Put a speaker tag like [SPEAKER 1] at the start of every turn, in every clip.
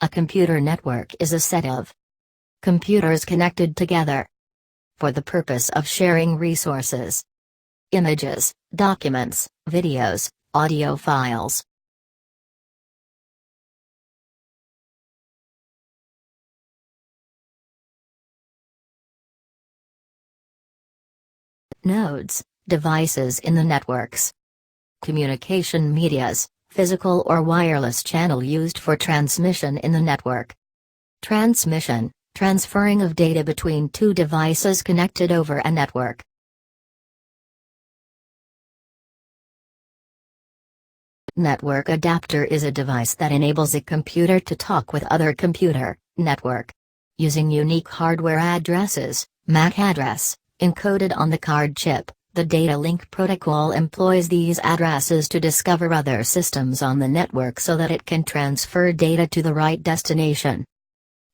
[SPEAKER 1] A computer network is a set of computers connected together for the purpose of sharing resources, images, documents, videos, audio files. Nodes, devices in the networks. Communication medias, physical or wireless channel used for transmission in the network. Transmission, transferring of data between two devices connected over a network. Network adapter is a device that enables a computer to talk with other computer, network. Using unique hardware addresses, MAC address, encoded on the card chip, the data link protocol employs these addresses to discover other systems on the network so that it can transfer data to the right destination.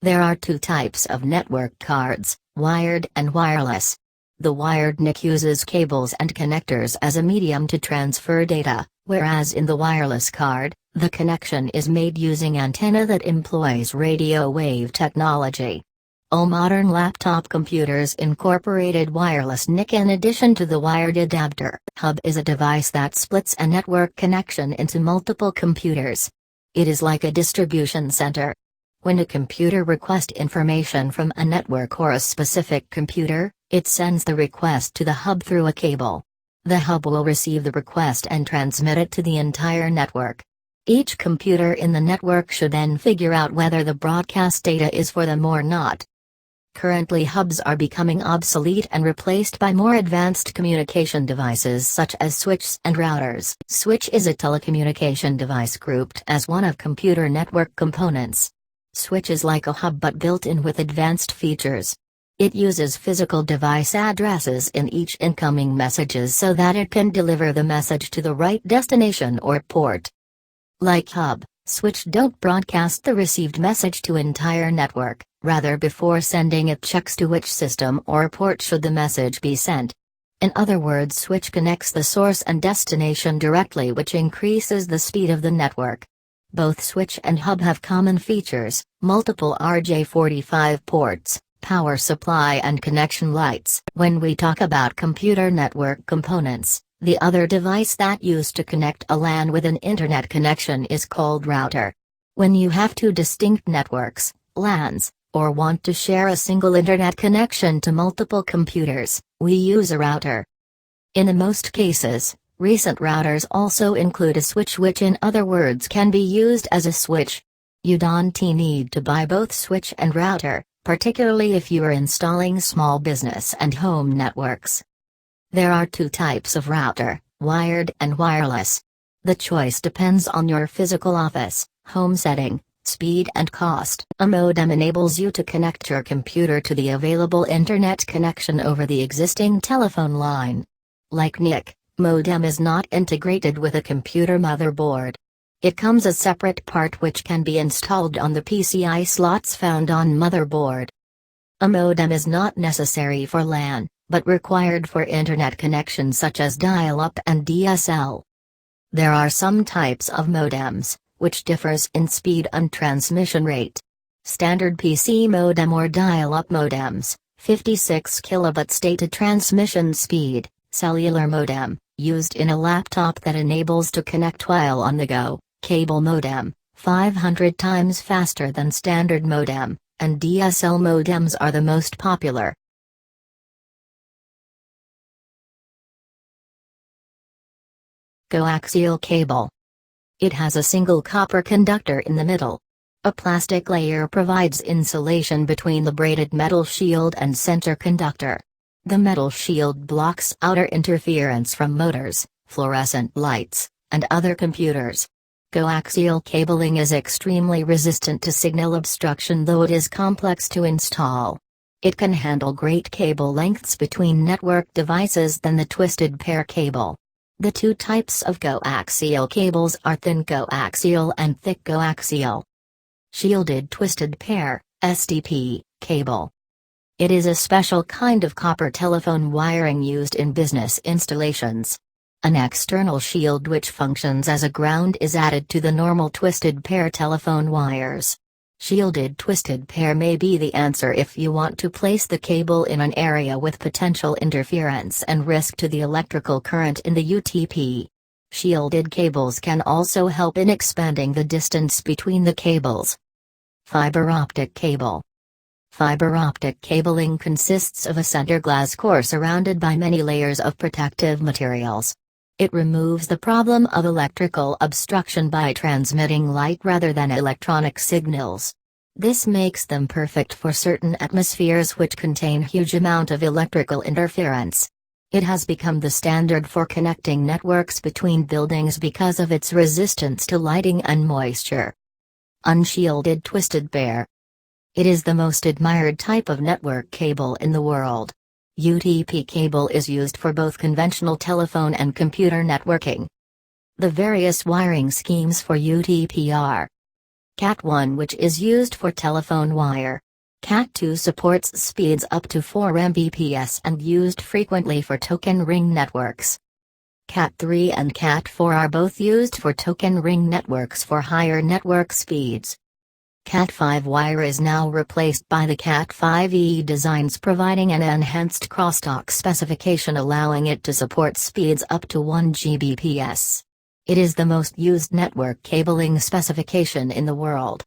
[SPEAKER 1] There are two types of network cards, wired and wireless. The wired NIC uses cables and connectors as a medium to transfer data, whereas in the wireless card, the connection is made using antenna that employs radio wave technology. All modern laptop computers incorporated wireless NIC in addition to the wired adapter. Hub is a device that splits a network connection into multiple computers. It is like a distribution center. When a computer requests information from a network or a specific computer, it sends the request to the hub through a cable. The hub will receive the request and transmit it to the entire network. Each computer in the network should then figure out whether the broadcast data is for them or not. Currently, hubs are becoming obsolete and replaced by more advanced communication devices such as switches and routers. Switch is a telecommunication device grouped as one of computer network components. Switch is like a hub but built in with advanced features. It uses physical device addresses in each incoming messages so that it can deliver the message to the right destination or port. Like hub, switch don't broadcast the received message to entire network, rather before sending it checks to which system or port should the message be sent. In other words, switch connects the source and destination directly, which increases the speed of the network. Both switch and hub have common features: multiple RJ45 ports, power supply and connection lights. When we talk about computer network components, the other device that used to connect a LAN with an internet connection is called router. When you have two distinct networks, LANs, or want to share a single internet connection to multiple computers, we use a router. In most cases, recent routers also include a switch, which in other words can be used as a switch. You don't need to buy both switch and router, particularly if you are installing small business and home networks. There are two types of router, wired and wireless. The choice depends on your physical office, home setting, speed and cost. A modem enables you to connect your computer to the available internet connection over the existing telephone line. Like NIC, modem is not integrated with a computer motherboard. It comes a separate part which can be installed on the PCI slots found on motherboard. A modem is not necessary for LAN, but required for internet connections such as dial-up and DSL. There are some types of modems, which differs in speed and transmission rate. Standard PC modem or dial-up modems, 56 kilobit stated transmission speed, cellular modem, used in a laptop that enables to connect while on the go, cable modem, 500 times faster than standard modem, and DSL modems are the most popular. Coaxial cable. It has a single copper conductor in the middle. A plastic layer provides insulation between the braided metal shield and center conductor. The metal shield blocks outer interference from motors, fluorescent lights, and other computers. Coaxial cabling is extremely resistant to signal obstruction, though it is complex to install. It can handle great cable lengths between network devices than the twisted pair cable. The two types of coaxial cables are thin coaxial and thick coaxial. Shielded twisted pair, SDP, cable. It is a special kind of copper telephone wiring used in business installations. An external shield which functions as a ground is added to the normal twisted pair telephone wires. Shielded twisted pair may be the answer if you want to place the cable in an area with potential interference and risk to the electrical current in the UTP. Shielded cables can also help in expanding the distance between the cables. Fiber optic cable. Fiber optic cabling consists of a center glass core surrounded by many layers of protective materials. It removes the problem of electrical obstruction by transmitting light rather than electronic signals. This makes them perfect for certain atmospheres which contain huge amount of electrical interference. It has become the standard for connecting networks between buildings because of its resistance to lighting and moisture. Unshielded twisted pair. It is the most admired type of network cable in the world. UTP cable is used for both conventional telephone and computer networking. The various wiring schemes for UTP are Cat1, which is used for telephone wire. Cat2 supports speeds up to 4 Mbps and used frequently for token ring networks. Cat3 and Cat4 are both used for token ring networks for higher network speeds. Cat5 wire is now replaced by the Cat5e designs, providing an enhanced crosstalk specification allowing it to support speeds up to 1 Gbps. It is the most used network cabling specification in the world.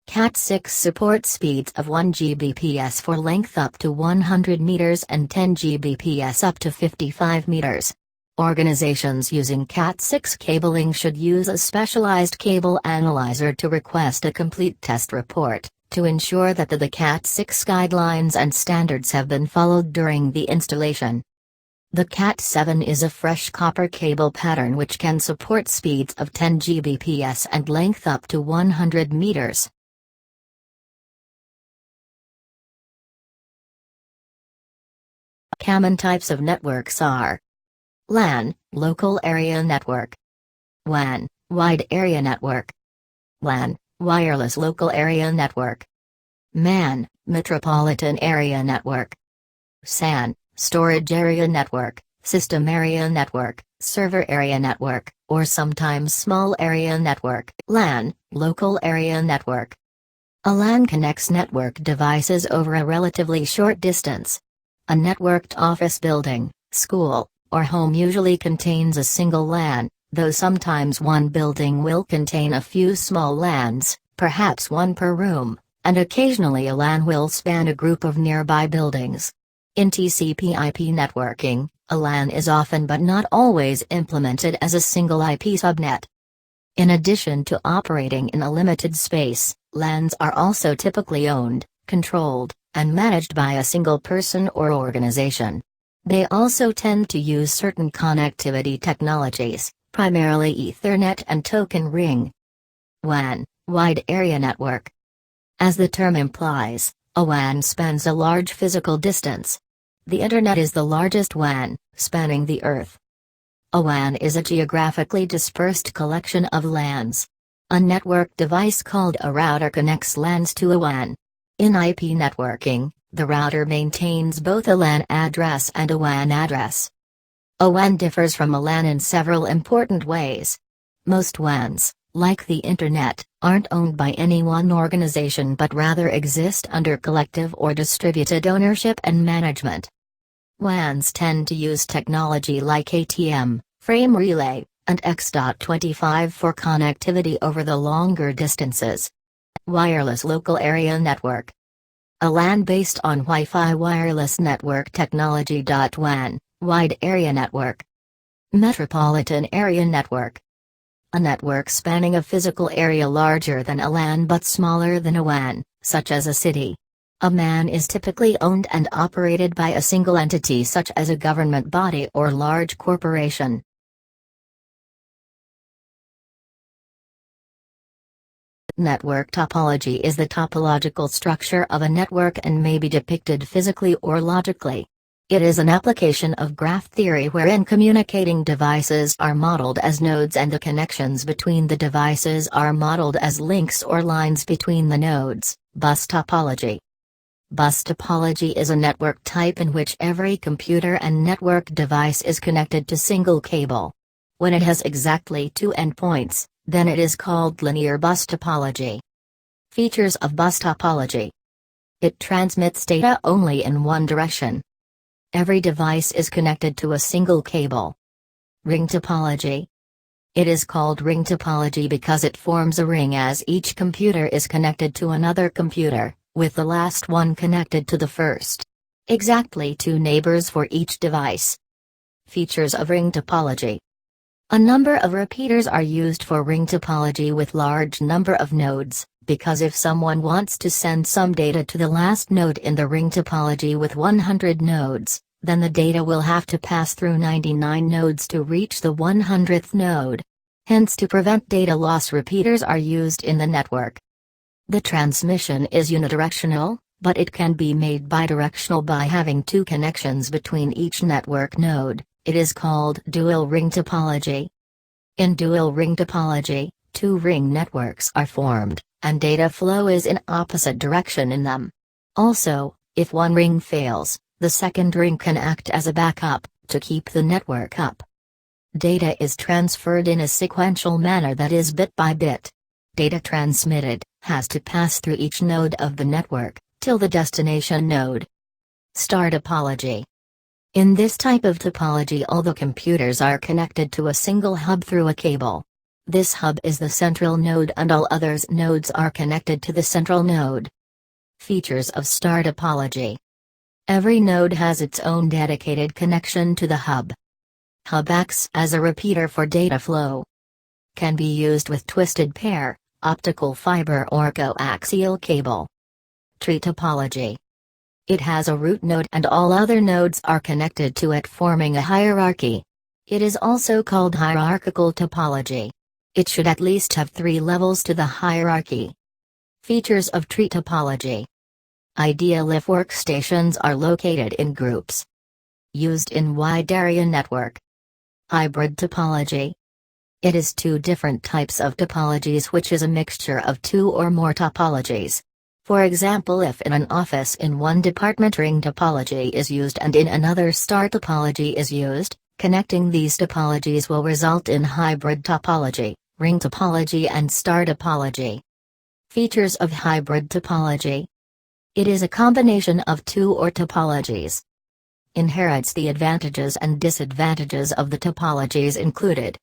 [SPEAKER 1] Cat6 supports speeds of 1 Gbps for length up to 100 meters and 10 Gbps up to 55 meters. Organizations using Cat6 cabling should use a specialized cable analyzer to request a complete test report, to ensure that the Cat6 guidelines and standards have been followed during the installation. The Cat7 is a fresh copper cable pattern which can support speeds of 10 Gbps and length up to 100 meters. Common types of networks are LAN, Local Area Network. WAN, Wide Area Network. LAN, Wireless Local Area Network. MAN, Metropolitan Area Network. SAN, Storage Area Network, System Area Network, Server Area Network, or sometimes Small Area Network. LAN, Local Area Network. A LAN connects network devices over a relatively short distance. A networked office building, school, or home usually contains a single LAN, though sometimes one building will contain a few small LANs, perhaps one per room, and occasionally a LAN will span a group of nearby buildings. In TCP/IP networking, a LAN is often but not always implemented as a single IP subnet. In addition to operating in a limited space, LANs are also typically owned, controlled, and managed by a single person or organization. They also tend to use certain connectivity technologies, primarily Ethernet and token ring. WAN, Wide Area Network. As the term implies, a WAN spans a large physical distance. The Internet is the largest WAN, spanning the Earth. A WAN is a geographically dispersed collection of LANs. A network device called a router connects LANs to a WAN. In IP networking, the router maintains both a LAN address and a WAN address. A WAN differs from a LAN in several important ways. Most WANs, like the Internet, aren't owned by any one organization but rather exist under collective or distributed ownership and management. WANs tend to use technology like ATM, frame relay, and X.25 for connectivity over the longer distances. Wireless Local Area Network. A LAN based on Wi-Fi wireless network technology. WAN, Wide Area Network. Metropolitan Area Network. A network spanning a physical area larger than a LAN but smaller than a WAN, such as a city. A MAN is typically owned and operated by a single entity such as a government body or large corporation. Network topology is the topological structure of a network and may be depicted physically or logically. It is an application of graph theory wherein communicating devices are modeled as nodes and the connections between the devices are modeled as links or lines between the nodes. Bus topology. Bus topology is a network type in which every computer and network device is connected to single cable. When it has exactly two endpoints, then it is called linear bus topology. Features of bus topology. It transmits data only in one direction. Every device is connected to a single cable. Ring topology. It is called ring topology because it forms a ring as each computer is connected to another computer, with the last one connected to the first. Exactly two neighbors for each device. Features of ring topology. A number of repeaters are used for ring topology with large number of nodes, because if someone wants to send some data to the last node in the ring topology with 100 nodes, then the data will have to pass through 99 nodes to reach the 100th node. Hence, to prevent data loss, repeaters are used in the network. The transmission is unidirectional, but it can be made bidirectional by having two connections between each network node. It is called dual ring topology. In dual ring topology, two ring networks are formed, and data flow is in opposite direction in them. Also, if one ring fails, the second ring can act as a backup, to keep the network up. Data is transferred in a sequential manner, that is bit by bit. Data transmitted has to pass through each node of the network, till the destination node. Star topology. In this type of topology, all the computers are connected to a single hub through a cable. This hub is the central node and all others nodes are connected to the central node. Features of star topology. Every node has its own dedicated connection to the hub. Hub acts as a repeater for data flow. Can be used with twisted pair, optical fiber or coaxial cable. Tree topology. It has a root node and all other nodes are connected to it, forming a hierarchy. It is also called hierarchical topology. It should at least have 3 levels to the hierarchy. Features of tree topology. Ideal if workstations are located in groups. Used in wide area network. Hybrid topology. It is two different types of topologies, which is a mixture of two or more topologies. For example, if in an office in one department ring topology is used and in another star topology is used, connecting these topologies will result in hybrid topology, ring topology and star topology. Features of hybrid topology. It is a combination of two or topologies. Inherits the advantages and disadvantages of the topologies included.